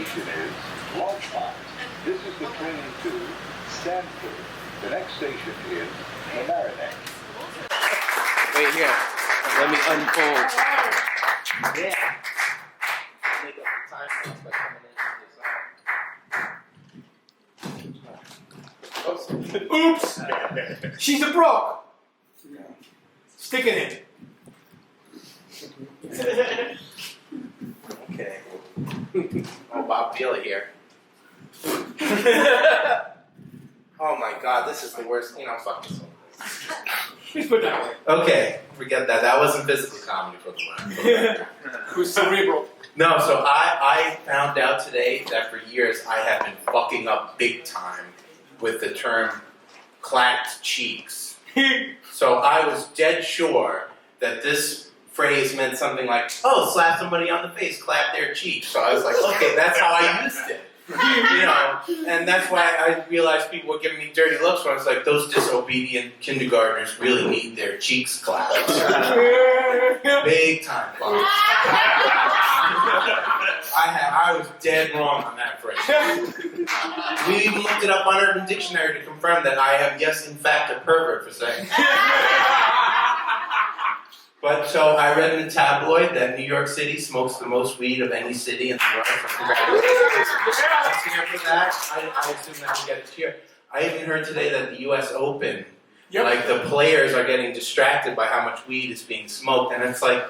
station is Larchmont. This is the train to Sanford. The next station is Mamaroneck. Wait here. Let me unfold. Yeah. Make up the time lapse by coming in this Oops! She's a broke! Stick it in. Okay. Oh, Bob Vila here. Oh my God, this is the worst. Fuck this one. Please put that away. Okay, forget that. That wasn't physical comedy for the last. It was cerebral. No, so I found out today that for years I have been fucking up big time with the term clapped cheeks. So I was dead sure that this phrase meant something like, oh, slap somebody on the face, clap their cheeks. So I was like, okay, that's how I used it. And that's why I realized people were giving me dirty looks when I was like, those disobedient kindergartners really need their cheeks clapped. Big time fuck. I was dead wrong on that phrase. We even looked it up on Urban Dictionary to confirm that I am, yes, in fact, a pervert for saying But so I read in the tabloid that New York City smokes the most weed of any city in the world. So congratulations. Let's hear for that. I assume that we get a cheer. I even heard today that the U.S. Open, like the players are getting distracted by how much weed is being smoked. And it's like,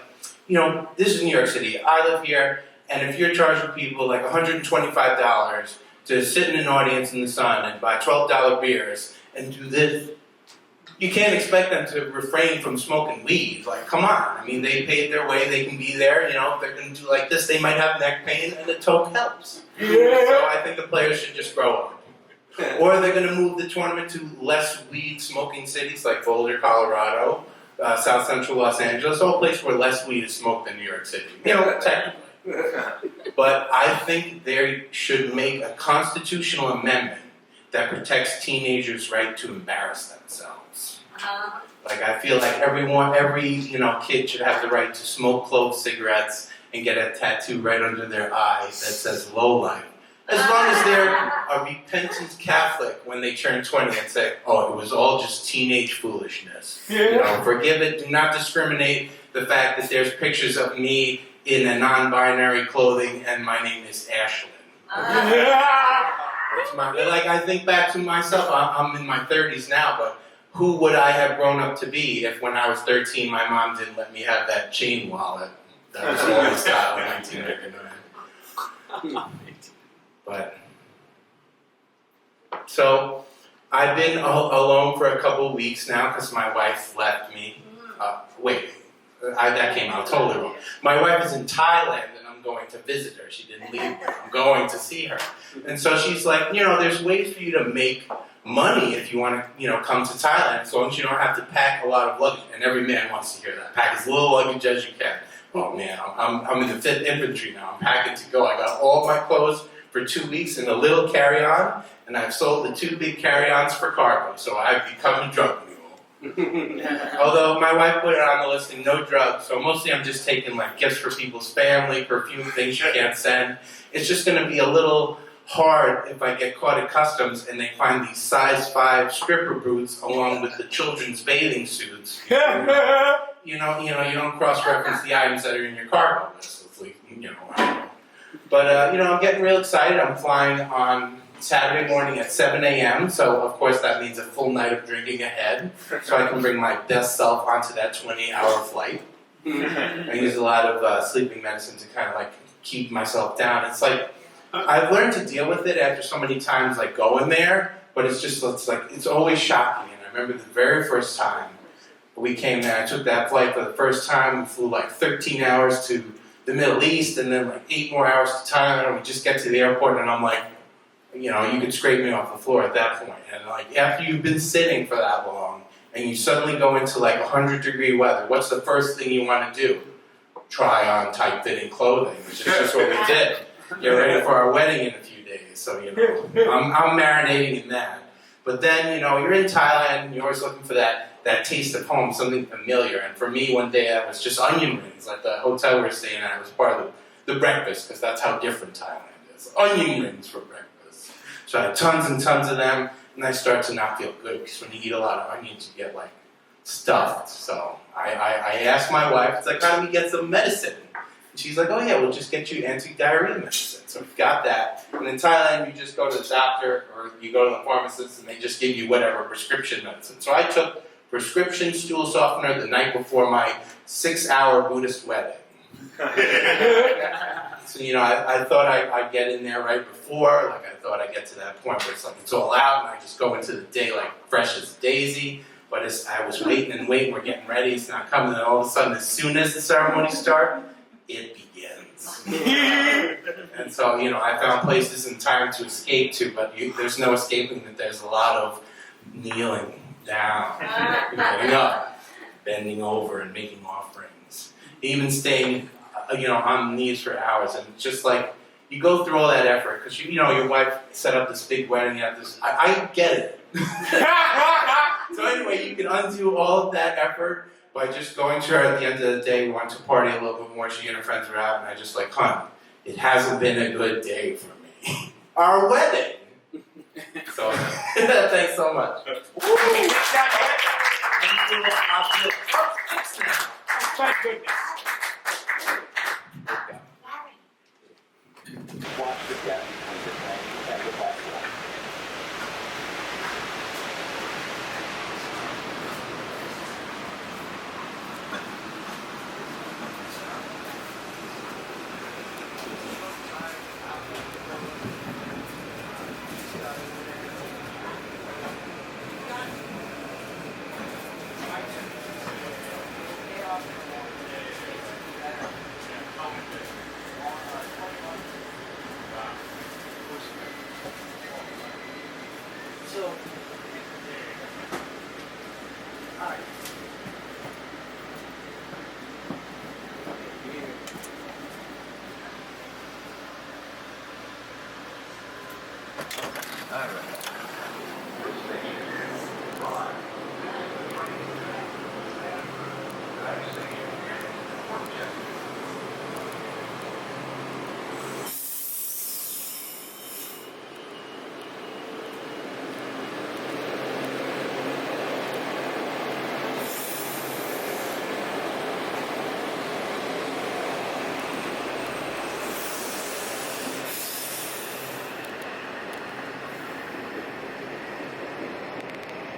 this is New York City. I live here. And if you're charging people like $125 to sit in an audience in the sun and buy $12 beers and do this, you can't expect them to refrain from smoking weed. Like, come on. I mean, they paid their way. They can be there. If they're going to do like this, they might have neck pain, and the toke helps. So I think the players should just grow up. Or they're going to move the tournament to less weed-smoking cities like Boulder, Colorado, South Central Los Angeles, all places where less weed is smoked than New York City. Technically. But I think they should make a constitutional amendment that protects teenagers' right to embarrass themselves. Like, I feel like every kid should have the right to smoke clove cigarettes and get a tattoo right under their eye that says lowlife. As long as they're a repentant Catholic when they turn 20 and say, oh, it was all just teenage foolishness. Forgive it. Do not discriminate the fact that there's pictures of me in a non-binary clothing and my name is Ashlyn. I think back to myself. I'm in my 30s now, but who would I have grown up to be if when I was 13 my mom didn't let me have that chain wallet that was only style in 1999? But so I've been alone for a couple of weeks now because my wife left me. That came out totally wrong. My wife is in Thailand and I'm going to visit her. She didn't leave me. I'm going to see her. And so she's like, there's ways for you to make money if you want to, come to Thailand, as long as you don't have to pack a lot of luggage. And every man wants to hear that. Pack as little luggage as you can. Oh man, I'm in the 5th Infantry now. I'm packing to go. I got all my clothes for 2 weeks in a little carry-on, and I've sold the 2 big carry-ons for cargo, so I've become a drug mule. Although my wife put it on the listing, no drugs, so mostly I'm just taking like gifts for people's family, perfume, things you can't send. It's just going to be a little hard if I get caught at customs and they find these size 5 stripper boots along with the children's bathing suits. You don't cross-reference the items that are in your cargo list. It's like, I don't know. But, I'm getting real excited. I'm flying on Saturday morning at 7 a.m., so of course that means a full night of drinking ahead, so I can bring my best self onto that 20-hour flight. I use a lot of sleeping medicine to kind of like keep myself down. It's like, I've learned to deal with it after so many times like going there, but it's always shocking. And I remember the very first time we came there, I took that flight for the first time, we flew like 13 hours to the Middle East and then like 8 more hours to Thailand, and we just get to the airport and I'm like, you could scrape me off the floor at that point. And like after you've been sitting for that long and you suddenly go into like 100-degree weather, what's the first thing you want to do? Try on tight-fitting clothing, which is just what we did. Get ready for our wedding in a few days, so I'm marinating in that. But then you're in Thailand and you're always looking for that taste of home, something familiar. And for me, one day that was just onion rings. Like the hotel we were staying at was part of the breakfast, because that's how different Thailand is. breakfast. Onion rings for breakfast. So I had tons and tons of them, and I started to not feel good because when you eat a lot of onions, you get like stuffed. So I asked my wife, it's like, how do we get some medicine? And she's like, oh yeah, we'll just get you anti-diarrhea medicine. So we got that. And in Thailand, you just go to the doctor or you go to the pharmacist and they just give you whatever prescription medicine. So I took prescription stool softener the night before my 6-hour Buddhist wedding. So, you know, I thought I'd get in there right before, like I thought I'd get to that point where it's like it's all out and I just go into the day like fresh as a daisy. But as I was waiting and waiting, we're getting ready, it's not coming, and all of a sudden, as soon as the ceremony starts, it begins. And so, you know, I found places in time to escape to, but there's no escaping that there's a lot of kneeling down, going up, bending over, and making offerings. Even staying, you know, on the knees for hours, and just like, you go through all that effort, because, you know, your wife set up this big wedding, you have this, I get it. So anyway, you can undo all of that effort by just going to her at the end of the day. We went to party a little bit more. She and her friends were out, and I just like, hon, it hasn't been a good day for me. Our wedding. So thanks so much. Thank goodness. Watch the gap between the train and the platform. All right.